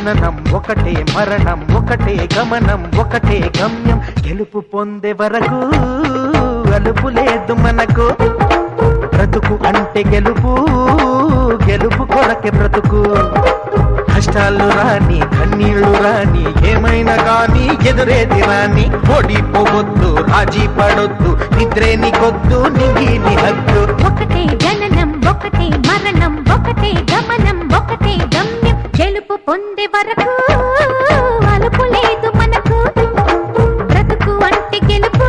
జననం ఒకటే మరణం ఒకటే గమనం ఒకటే గమ్యం గెలుపు పొందే వరకు అలుపు లేదు మనకు బ్రతుకు అంటే గెలుపు గెలుపు కొరకే బ్రతుకు కష్టాలు రాని కన్నీళ్లు రాని ఏమైనా కానీ ఎదురేది రాని ఓడిపోవద్దు రాజీ పడొద్దు నిద్రే నీకొద్దు నింగిని హద్దు ఒకటే జననం ఒకటే మరణం ఒకటే గమనం ఒకటే గమ్యం గెలుపు పొందే వరకు అలుపు లేదు మనకు బ్రతుకు అంటే గెలుపు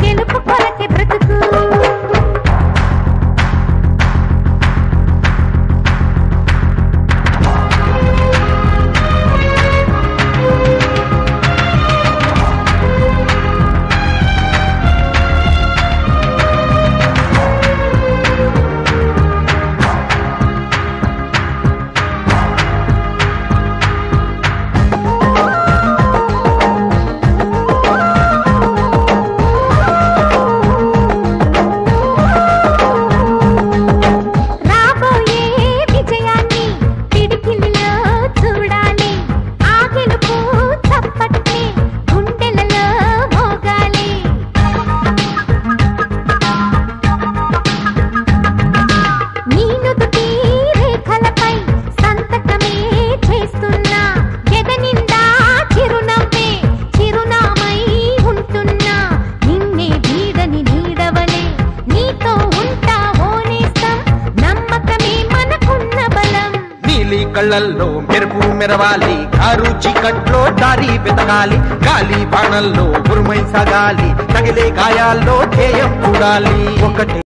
గెలుపు కొరకే బ్రతుకు కళ్ళల్లో మెరుపు మెరవాలి కారు చీకట్లో దారి వెతకాలి గాలి బాణల్లో ఉరుమై సాగాలి తగిలే గాయాల్లో ధ్యేయం చూడాలి ఒకటే